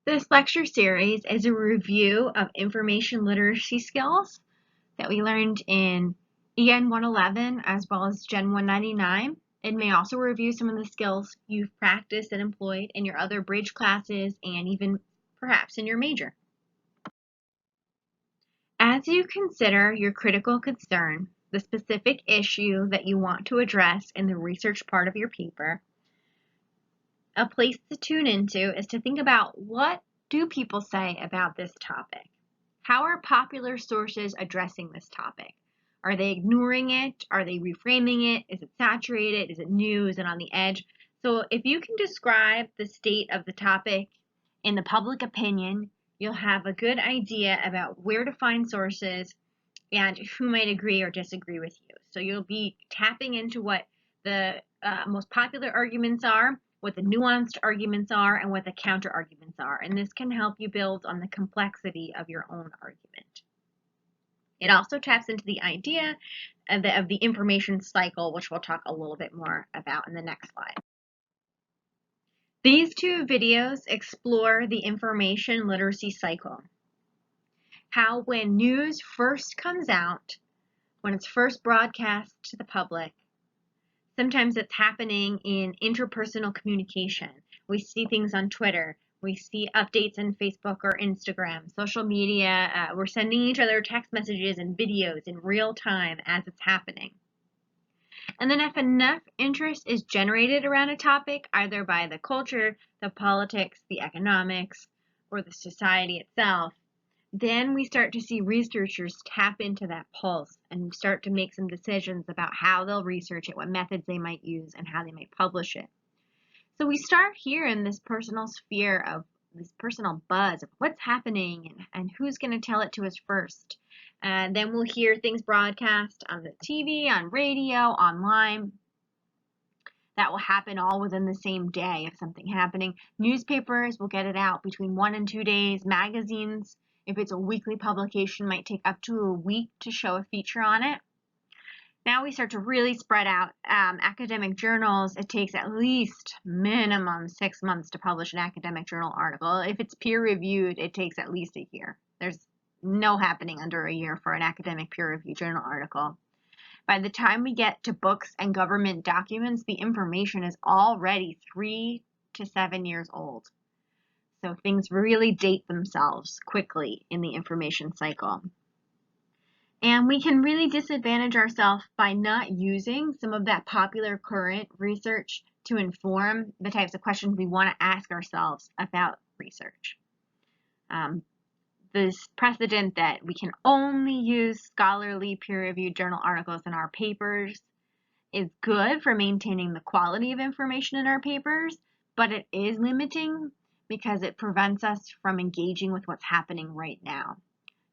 This lecture series is a review of information literacy skills that we learned in EN 111 as well as Gen 199. It may also review some of the skills you've practiced and employed in your other bridge classes and even perhaps in your major. As you consider your critical concern, the specific issue that you want to address in the research part of your paper, a place to tune into is to think about what do people say about this topic? How are popular sources addressing this topic? Are they ignoring it? Are they reframing it? Is it saturated? Is it new? Is it on the edge? So if you can describe the state of the topic in the public opinion, you'll have a good idea about where to find sources and who might agree or disagree with you. So you'll be tapping into what the most popular arguments are, what the nuanced arguments are, and what the counter arguments are. And this can help you build on the complexity of your own argument. It also taps into the idea of the information cycle, which we'll talk a little bit more about in the next slide. These two videos explore the information literacy cycle. How when news first comes out, when it's first broadcast to the public, sometimes it's happening in interpersonal communication. We see things on Twitter. We see updates on Facebook or Instagram, social media. We're sending each other text messages and videos in real time as it's happening. And then if enough interest is generated around a topic, either by the culture, the politics, the economics, or the society itself, then we start to see researchers tap into that pulse and start to make some decisions about how they'll research it, what methods they might use, and how they might publish it. So we start here in this personal sphere of this personal buzz of what's happening and who's going to tell it to us first. Then we'll hear things broadcast on the TV, on radio, online. That will happen all within the same day of something happening. Newspapers will get it out between 1 and 2 days. Magazines, if it's a weekly publication, might take up to a week to show a feature on it. Now we start to really spread out. Academic journals, it takes at least minimum 6 months to publish an academic journal article. If it's peer-reviewed, it takes at least a year. There's no happening under a year for an academic peer-reviewed journal article. By the time we get to books and government documents, the information is already 3 to 7 years old. So things really date themselves quickly in the information cycle. And we can really disadvantage ourselves by not using some of that popular current research to inform the types of questions we want to ask ourselves about research. This precedent that we can only use scholarly peer-reviewed journal articles in our papers is good for maintaining the quality of information in our papers, but it is limiting because it prevents us from engaging with what's happening right now.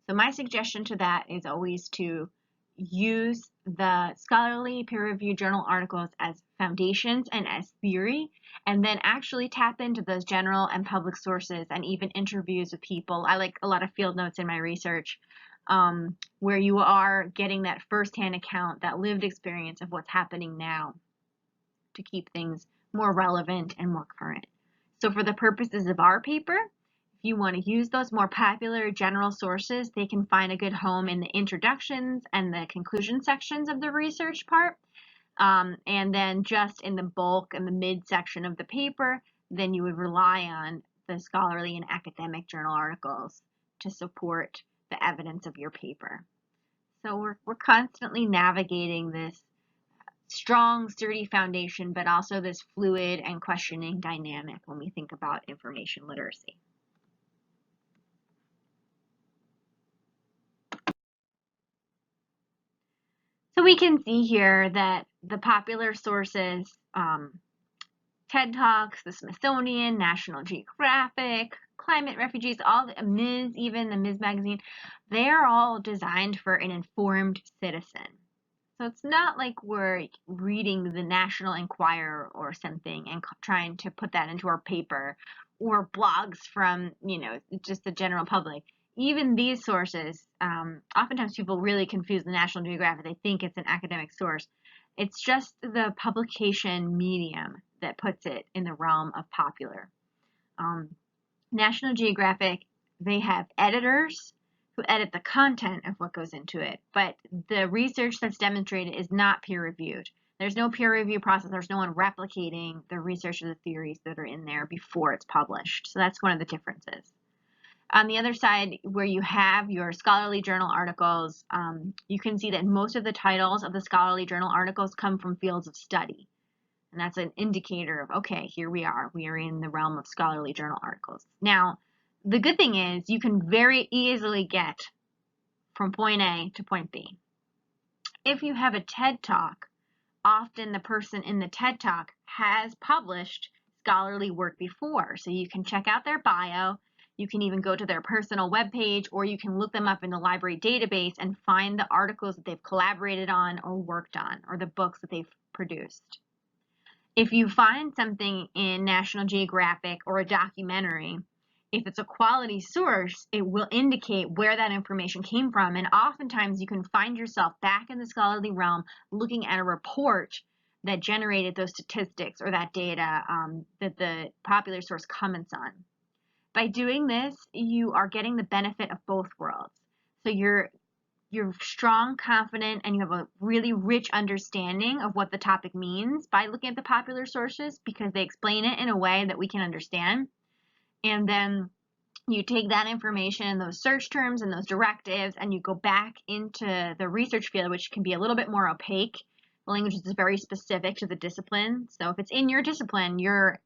So my suggestion to that is always to use the scholarly peer-reviewed journal articles as foundations and as theory, and then actually tap into those general and public sources and even interviews with people. I like a lot of field notes in my research where you are getting that firsthand account, that lived experience of what's happening now to keep things more relevant and more current. So for the purposes of our paper, if you want to use those more popular general sources, they can find a good home in the introductions and the conclusion sections of the research part. And then just in the bulk and the midsection of the paper, then you would rely on the scholarly and academic journal articles to support the evidence of your paper. So we're constantly navigating this strong, sturdy foundation, but also this fluid and questioning dynamic when we think about information literacy. So we can see here that the popular sources, TED Talks, the Smithsonian, National Geographic, Climate Refugees, all the Ms., even the Ms. magazine, they're all designed for an informed citizen. So it's not like we're reading the National Enquirer or something and trying to put that into our paper, or blogs from, just the general public. Even these sources, oftentimes people really confuse the National Geographic. They think it's an academic source. It's just the publication medium that puts it in the realm of popular. National Geographic, they have editors who edit the content of what goes into it, but the research that's demonstrated is not peer-reviewed. There's no peer review process. There's no one replicating the research or the theories that are in there before it's published. So that's one of the differences. On the other side, where you have your scholarly journal articles, you can see that most of the titles of the scholarly journal articles come from fields of study. And that's an indicator of, okay, here we are. We are in the realm of scholarly journal articles. Now, the good thing is you can very easily get from point A to point B. If you have a TED Talk, often the person in the TED Talk has published scholarly work before. So you can check out their bio. You can even go to their personal webpage, or you can look them up in the library database and find the articles that they've collaborated on or worked on, or the books that they've produced. If you find something in National Geographic or a documentary, if it's a quality source, it will indicate where that information came from. And oftentimes you can find yourself back in the scholarly realm looking at a report that generated those statistics or that data that the popular source comments on. By doing this, you are getting the benefit of both worlds. So you're strong, confident, and you have a really rich understanding of what the topic means by looking at the popular sources, because they explain it in a way that we can understand. And then you take that information and those search terms and those directives, and you go back into the research field, which can be a little bit more opaque. The language is very specific to the discipline. So if it's in your discipline, you're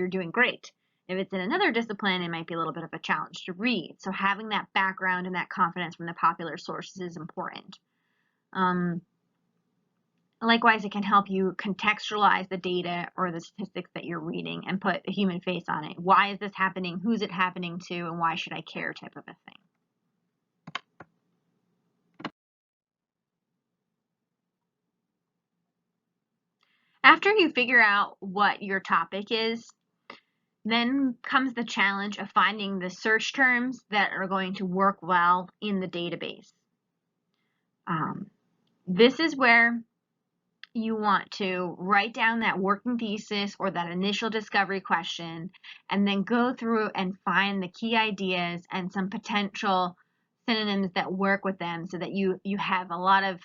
doing great. If it's in another discipline, it might be a little bit of a challenge to read. So having that background and that confidence from the popular sources is important. Likewise, it can help you contextualize the data or the statistics that you're reading and put a human face on it. Why is this happening? Who's it happening to? And why should I care? Type of a thing. After you figure out what your topic is, then comes the challenge of finding the search terms that are going to work well in the database. This is where you want to write down that working thesis or that initial discovery question, and then go through and find the key ideas and some potential synonyms that work with them, so that you have a lot of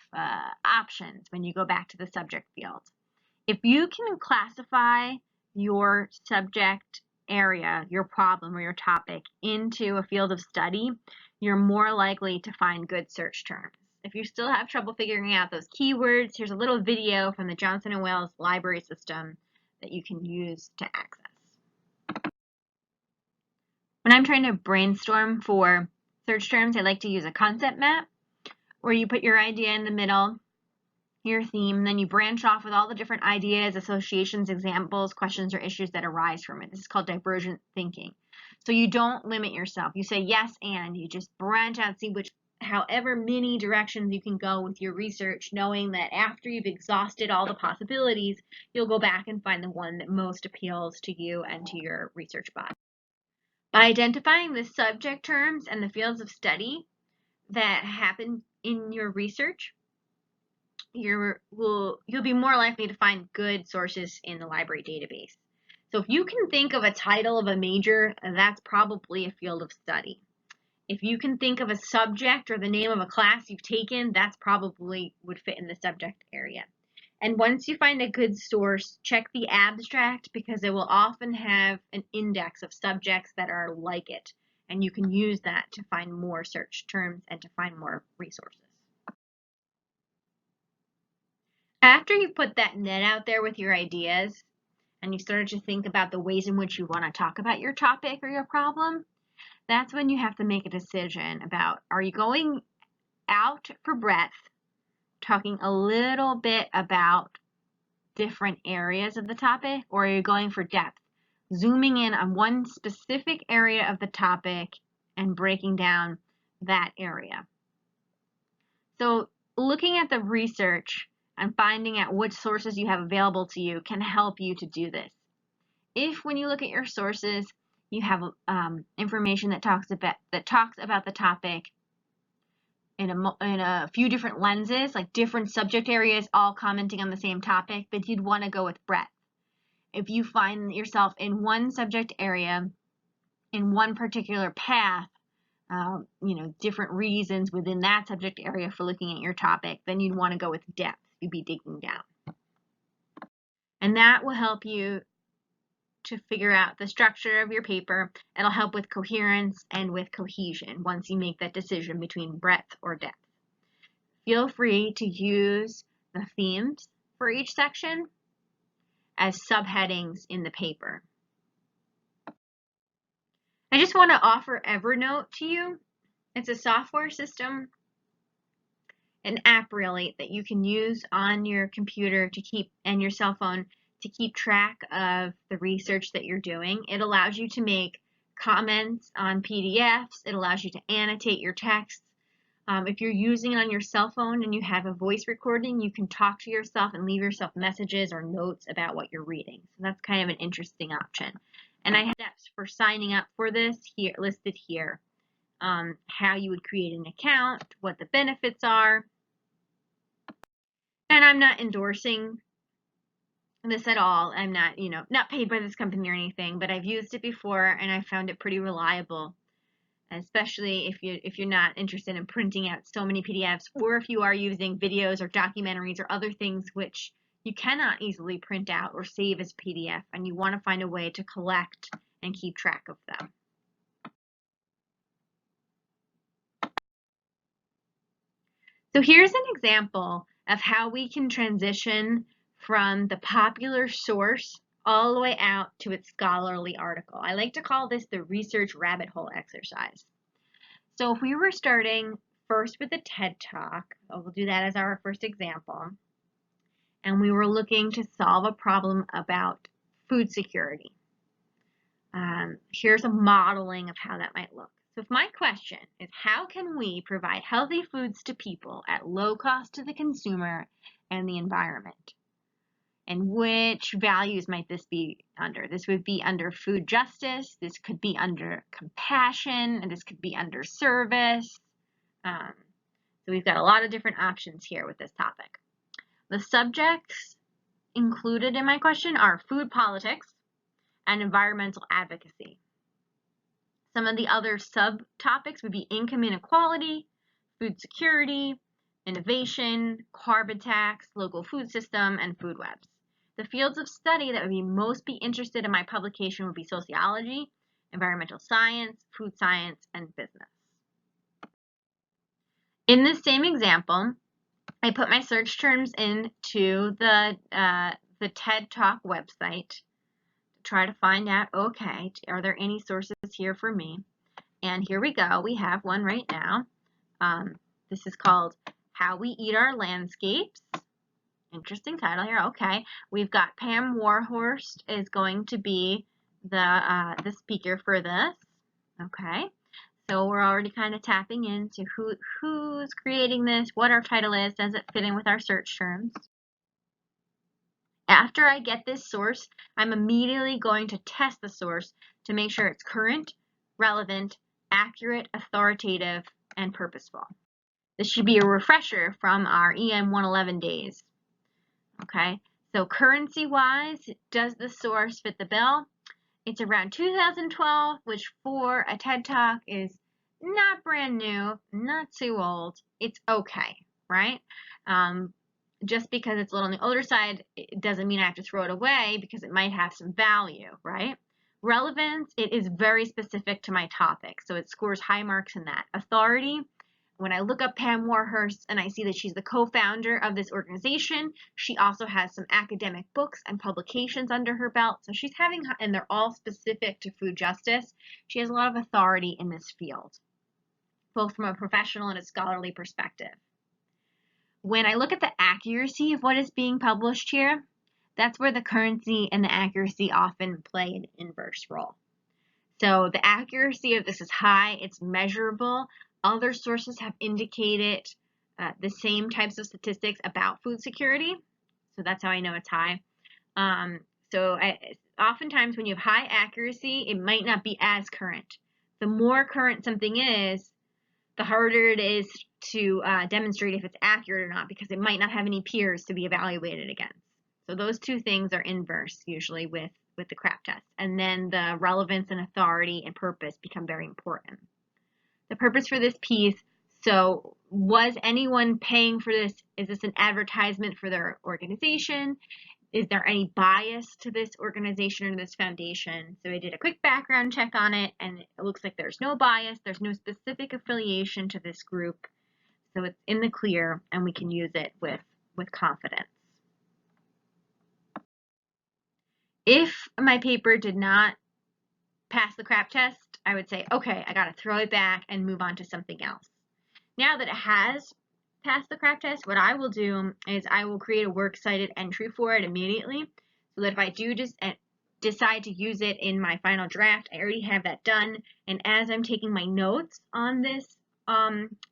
options when you go back to the subject field. If you can classify your subject area, your problem or your topic, into a field of study, you're more likely to find good search terms. If you still have trouble figuring out those keywords, here's a little video from the Johnson & Wales library system that you can use to access. When I'm trying to brainstorm for search terms, I like to use a concept map, where you put your idea in the middle, your theme, and then you branch off with all the different ideas, associations, examples, questions, or issues that arise from it. This is called divergent thinking. So you don't limit yourself. You say yes and. You just branch out, see however many directions you can go with your research, knowing that after you've exhausted all the possibilities, you'll go back and find the one that most appeals to you and to your research body. By identifying the subject terms and the fields of study that happen in your research, you'll be more likely to find good sources in the library database. So if you can think of a title of a major, that's probably a field of study. If you can think of a subject or the name of a class you've taken, that's probably would fit in the subject area. And once you find a good source, check the abstract, because it will often have an index of subjects that are like it. And you can use that to find more search terms and to find more resources. After you put that net out there with your ideas, and you started to think about the ways in which you want to talk about your topic or your problem, that's when you have to make a decision about, are you going out for breadth, talking a little bit about different areas of the topic, or are you going for depth, zooming in on one specific area of the topic and breaking down that area? So looking at the research and finding out which sources you have available to you can help you to do this. If when you look at your sources, you have information that talks about the topic in a few different lenses, like different subject areas all commenting on the same topic, then you'd want to go with breadth. If you find yourself in one subject area in one particular path, different reasons within that subject area for looking at your topic, then you'd want to go with depth. You'd be digging down. And that will help you to figure out the structure of your paper. It'll help with coherence and with cohesion once you make that decision between breadth or depth. Feel free to use the themes for each section as subheadings in the paper. I just want to offer Evernote to you. It's a software system, an app really, that you can use on your computer and your cell phone to keep track of the research that you're doing. It allows you to make comments on PDFs. It allows you to annotate your text. If you're using it on your cell phone and you have a voice recording, you can talk to yourself and leave yourself messages or notes about what you're reading. So that's kind of an interesting option. And I have steps for signing up for this here listed here. How you would create an account, what the benefits are. And I'm not endorsing this at all. I'm not, not paid by this company or anything, but I've used it before and I found it pretty reliable. Especially if you're not interested in printing out so many PDFs, or if you are using videos or documentaries or other things which you cannot easily print out or save as PDF, and you want to find a way to collect and keep track of them. So here's an example of how we can transition from the popular source all the way out to its scholarly article. I like to call this the research rabbit hole exercise. So if we were starting first with a TED Talk, we'll do that as our first example, and we were looking to solve a problem about food security. Here's a modeling of how that might look. So if my question is, how can we provide healthy foods to people at low cost to the consumer and the environment? And which values might this be under? This would be under food justice, this could be under compassion, and this could be under service. So we've got a lot of different options here with this topic. The subjects included in my question are food politics and environmental advocacy. Some of the other subtopics would be income inequality, food security, innovation, carbon tax, local food system, and food webs. The fields of study that would most be interested in my publication would be sociology, environmental science, food science, and business. In this same example, I put my search terms into the TED Talk website to try to find out, okay, are there any sources here for me? And here we go. We have one right now. This is called How We Eat Our Landscapes. Interesting title here. Okay, we've got Pam Warhorst is going to be the speaker for this. Okay, so we're already kind of tapping into who's creating this, what our title is, does it fit in with our search terms. After I get this source, I'm immediately going to test the source to make sure it's current, relevant, accurate, authoritative, and purposeful. This should be a refresher from our EM 111 days. Okay, so currency-wise, does the source fit the bill? It's around 2012, which for a TED Talk is not brand new, not too old. It's okay, right? Just because it's a little on the older side, it doesn't mean I have to throw it away because it might have some value, right? Relevance, it is very specific to my topic, so it scores high marks in that. Authority, when I look up Pam Warhurst and I see that she's the co-founder of this organization, she also has some academic books and publications under her belt. So she's having, and they're all specific to food justice. She has a lot of authority in this field, both from a professional and a scholarly perspective. When I look at the accuracy of what is being published here, that's where the currency and the accuracy often play an inverse role. So the accuracy of this is high, it's measurable. Other sources have indicated the same types of statistics about food security, so that's how I know it's high. Oftentimes when you have high accuracy, it might not be as current. The more current something is, the harder it is to demonstrate if it's accurate or not, because it might not have any peers to be evaluated against. So those two things are inverse usually with with the CRAP test. And then the relevance and authority and purpose become very important. The purpose for this piece, so was anyone paying for this? Is this an advertisement for their organization? Is there any bias to this organization or this foundation? So I did a quick background check on it, and it looks like there's no bias. There's no specific affiliation to this group. So it's in the clear, and we can use it with confidence. If my paper did not pass the CRAP test, I would say, okay, I got to throw it back and move on to something else. Now that it has passed the CRAP test, what I will do is I will create a works cited entry for it immediately, so that if I do just decide to use it in my final draft, I already have that done. And as I'm taking my notes on this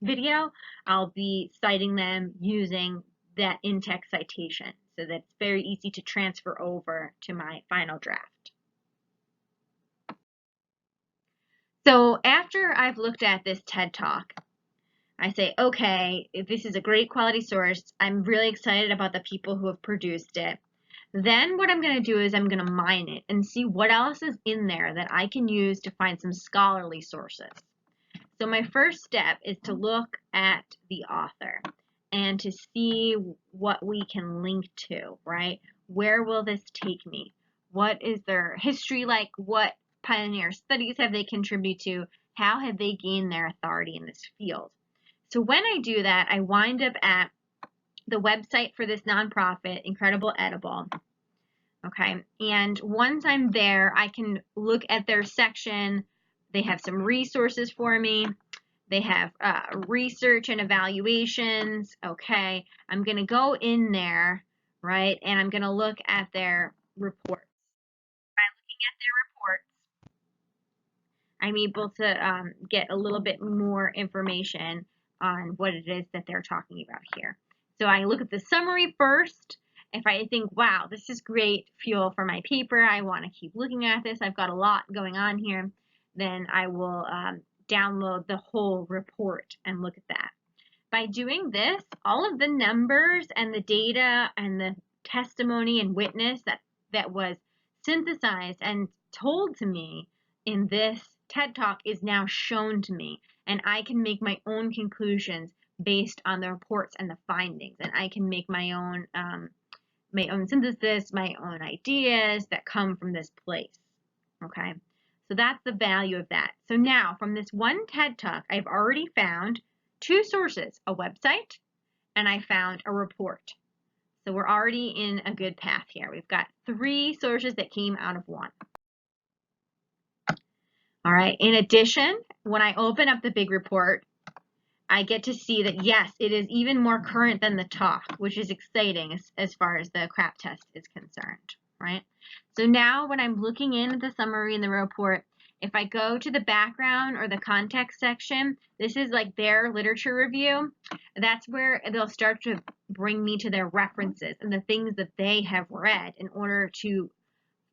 video, I'll be citing them using that in-text citation, so that it's very easy to transfer over to my final draft. So after I've looked at this TED Talk, I say, okay, this is a great quality source. I'm really excited about the people who have produced it. Then what I'm going to do is I'm going to mine it and see what else is in there that I can use to find some scholarly sources. So my first step is to look at the author and to see what we can link to, right? Where will this take me? What is their history like? What pioneer studies have they contributed to? How have they gained their authority in this field? So when I do that, I wind up at the website for this nonprofit, Incredible Edible. Okay, and once I'm there, I can look at their section. They have some resources for me. They have research and evaluations. Okay, I'm going to go in there, right, and I'm going to look at their reports. By looking at their reports, I'm able to get a little bit more information on what it is that they're talking about here. So I look at the summary first. If I think, wow, this is great fuel for my paper, I want to keep looking at this, I've got a lot going on here, then I will download the whole report and look at that. By doing this, all of the numbers and the data and the testimony and witness that was synthesized and told to me in this TED Talk is now shown to me, and I can make my own conclusions based on the reports and the findings, and I can make my own synthesis, my own ideas that come from this place. Okay, so that's the value of that. So now from this one TED Talk, I've already found two sources, a website, and I found a report. So we're already in a good path here. We've got 3 sources that came out of 1. All right, in addition, when I open up the big report, I get to see that, yes, it is even more current than the talk, which is exciting as far as the CRAP test is concerned, right? So now when I'm looking in at the summary in the report, if I go to the background or the context section, this is like their literature review. That's where they'll start to bring me to their references and the things that they have read in order to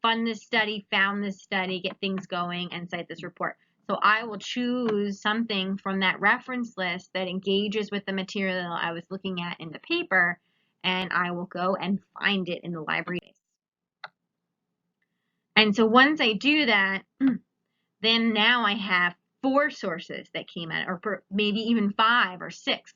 fund this study, found this study, get things going, and cite this report. So I will choose something from that reference list that engages with the material I was looking at in the paper, and I will go and find it in the library. And so once I do that, then now I have 4 sources that came out, or maybe even 5 or 6.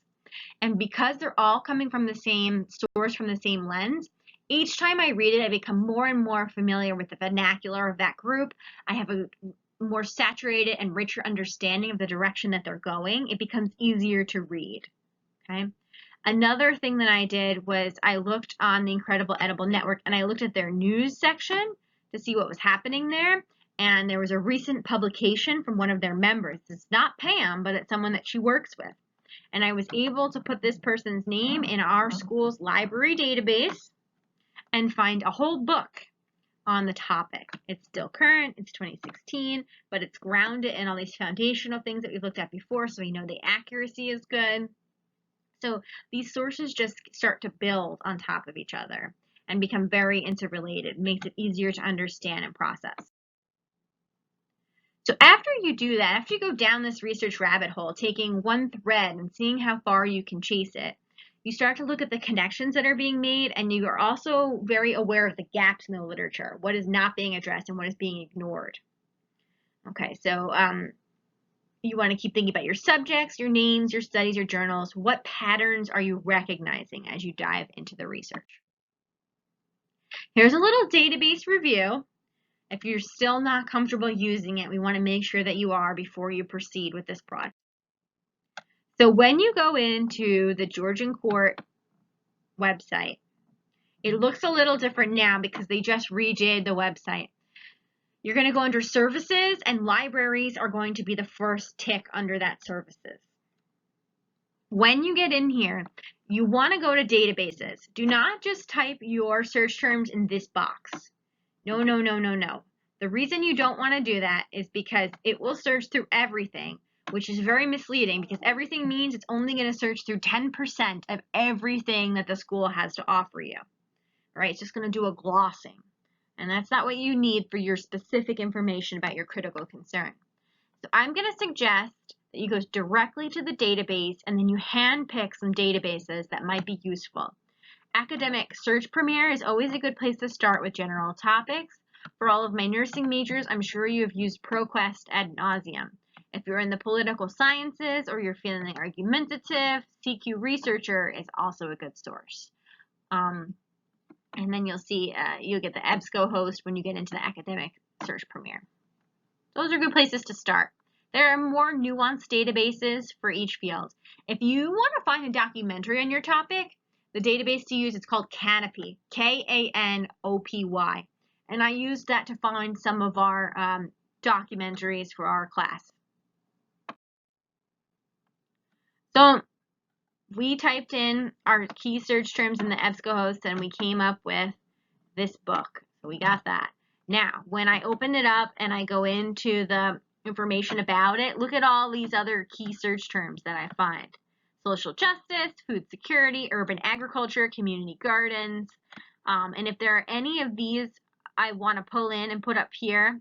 And because they're all coming from the same source, from the same lens, each time I read it, I become more and more familiar with the vernacular of that group. I have a more saturated and richer understanding of the direction that they're going. It becomes easier to read. Okay. Another thing that I did was I looked on the Incredible Edible Network and I looked at their news section to see what was happening there. And there was a recent publication from one of their members. It's not Pam, but it's someone that she works with. And I was able to put this person's name in our school's library database and find a whole book on the topic. It's still current, it's 2016, but it's grounded in all these foundational things that we've looked at before, so we know the accuracy is good. So these sources just start to build on top of each other and become very interrelated. It makes it easier to understand and process. So after you do that, after you go down this research rabbit hole, taking one thread and seeing how far you can chase it, You start to look at the connections that are being made, and you are also very aware of the gaps in the literature, what is not being addressed and what is being ignored. Okay, so you want to keep thinking about your subjects, your names, your studies, your journals. What patterns are you recognizing as you dive into the research? Here's a little database review. If you're still not comfortable using it, we want to make sure that you are before you proceed with this project. So when you go into the Georgian Court website, it looks a little different now because they just redid the website. You're going to go under services, and libraries are going to be the first tick under that services. When you get in here, you want to go to databases. Do not just type your search terms in this box. No, no, no, no, no. The reason you don't want to do that is because it will search through everything, which is very misleading because everything means it's only going to search through 10% of everything that the school has to offer you. Right? It's just going to do a glossing. And that's not what you need for your specific information about your critical concern. So I'm going to suggest that you go directly to the database and then you handpick some databases that might be useful. Academic Search Premier is always a good place to start with general topics. For all of my nursing majors, I'm sure you have used ProQuest ad nauseum. If you're in the political sciences or you're feeling argumentative, CQ Researcher is also a good source. And then you'll see, you'll get the EBSCO host when you get into the Academic Search Premier. Those are good places to start. There are more nuanced databases for each field. If you want to find a documentary on your topic, the database to use is called Canopy, K-A-N-O-P-Y. And I used that to find some of our documentaries for our class. So we typed in our key search terms in the EBSCO host and we came up with this book. So we got that. Now, when I open it up and I go into the information about it, look at all these other key search terms that I find. Social justice, food security, urban agriculture, community gardens. And if there are any of these I want to pull in and put up here,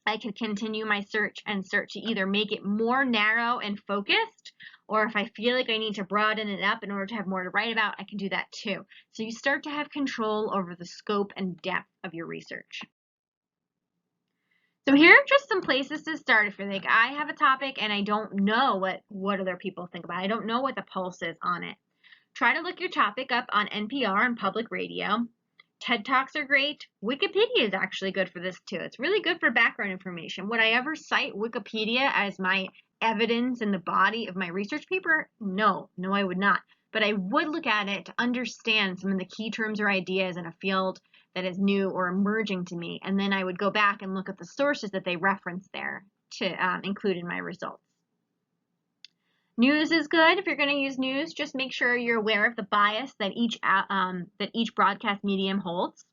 I can continue my search and search to either make it more narrow and focused, or if I feel like I need to broaden it up in order to have more to write about, I can do that too. So you start to have control over the scope and depth of your research. So here are just some places to start if you're like, I have a topic and I don't know what other people think about it. I don't know what the pulse is on it. Try to look your topic up on NPR and public radio. TED Talks are great. Wikipedia is actually good for this too. It's really good for background information. Would I ever cite Wikipedia as my evidence in the body of my research paper? No, I would not. But I would look at it to understand some of the key terms or ideas in a field that is new or emerging to me. And then I would go back and look at the sources that they reference there to include in my results. News is good. If you're going to use news, just make sure you're aware of the bias that each broadcast medium holds.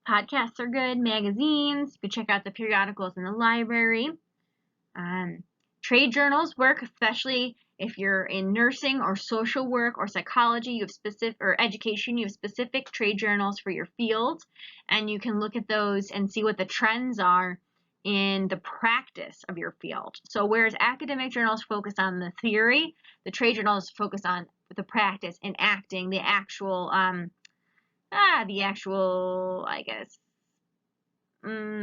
Podcasts are good. Magazines. You can check out the periodicals in the library. Trade journals work, especially if you're in nursing or social work or psychology, you have specific, or education, you have specific trade journals for your field, and you can look at those and see what the trends are in the practice of your field. So whereas academic journals focus on the theory, the trade journals focus on the practice and acting, the actual,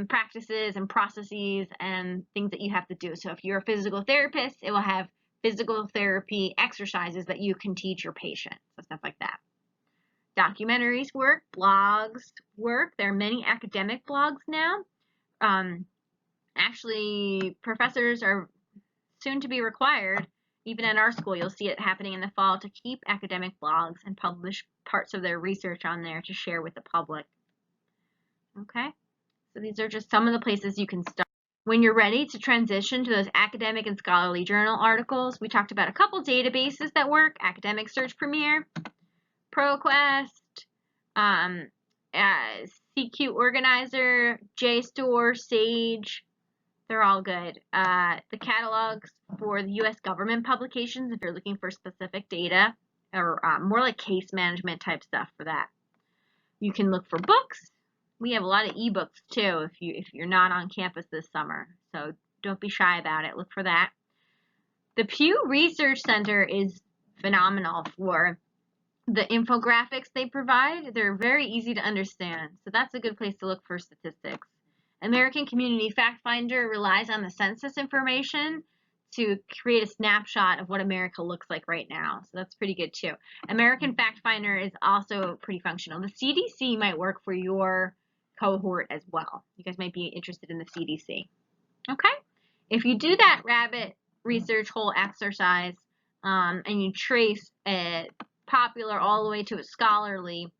practices and processes and things that you have to do. So if you're a physical therapist, it will have physical therapy exercises that you can teach your patients, so stuff like that. Documentaries work, blogs work. There are many academic blogs now. Actually, professors are soon to be required, even at our school, you'll see it happening in the fall, to keep academic blogs and publish parts of their research on there to share with the public. Okay, so these are just some of the places you can start. When you're ready to transition to those academic and scholarly journal articles, we talked about a couple databases that work: Academic Search Premier, ProQuest, CQ Organizer, JSTOR, Sage. They're all good. The catalogs for the U.S. government publications, if you're looking for specific data, or more like case management type stuff for that. You can look for books. We have a lot of ebooks too if you're not on campus this summer. So don't be shy about it. Look for that. The Pew Research Center is phenomenal for The infographics they provide, they're very easy to understand, so that's a good place to look for statistics. American Community Fact Finder relies on the census information to create a snapshot of what America looks like right now, so that's pretty good too. American Fact Finder is also pretty functional. The CDC might work for your cohort as well. You guys might be interested in the CDC. Okay? If you do that rabbit research hole exercise and you trace a popular all the way to a scholarly,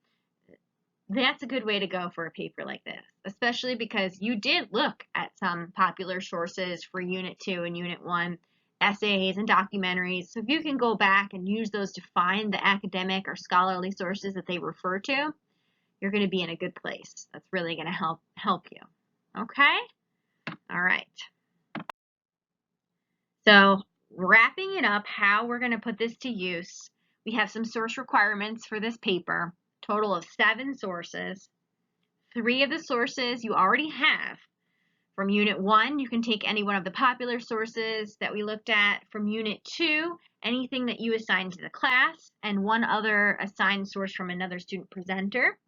that's a good way to go for a paper like this, especially because you did look at some popular sources for Unit 2 and Unit 1, essays and documentaries. So if you can go back and use those to find the academic or scholarly sources that they refer to, you're going to be in a good place. That's really going to help you. Okay? All right. So wrapping it up, how we're going to put this to use, we have some source requirements for this paper, total of 7 sources. 3 of the sources you already have. From Unit 1, you can take any one of the popular sources that we looked at. From Unit 2, anything that you assigned to the class, and 1 other assigned source from another student presenter.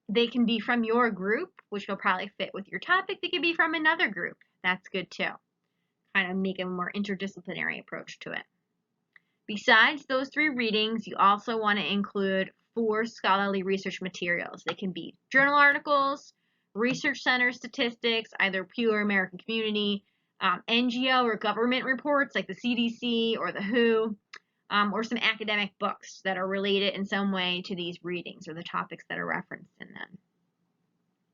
They can be from your group, which will probably fit with your topic. They could be from another group. That's good too. Kind of make a more interdisciplinary approach to it. Besides those 3 readings, you also want to include 4 scholarly research materials. They can be journal articles, research center statistics, either Pew or American Community, NGO or government reports like the CDC or the WHO, or some academic books that are related in some way to these readings or the topics that are referenced in them.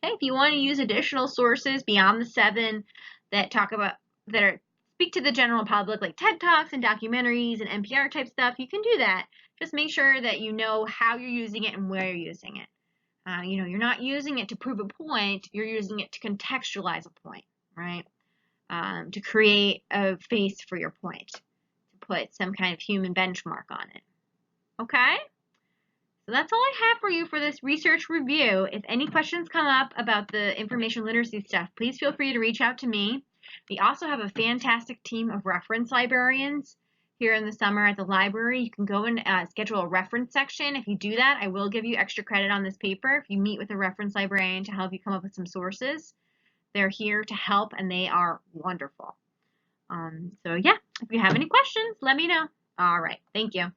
Okay, if you want to use additional sources beyond the 7 that speak to the general public, like TED Talks and documentaries and NPR type stuff, you can do that. Just make sure that you know how you're using it and where you're using it. You're not using it to prove a point, you're using it to contextualize a point, right? To create a face for your point, to put some kind of human benchmark on it. Okay? So that's all I have for you for this research review. If any questions come up about the information literacy stuff, please feel free to reach out to me. We also have a fantastic team of reference librarians here in the summer at the library. You can go and schedule a reference section. If you do that, I will give you extra credit on this paper if you meet with a reference librarian to help you come up with some sources. They're here to help, and they are wonderful. So yeah, if you have any questions, let me know. All right, thank you.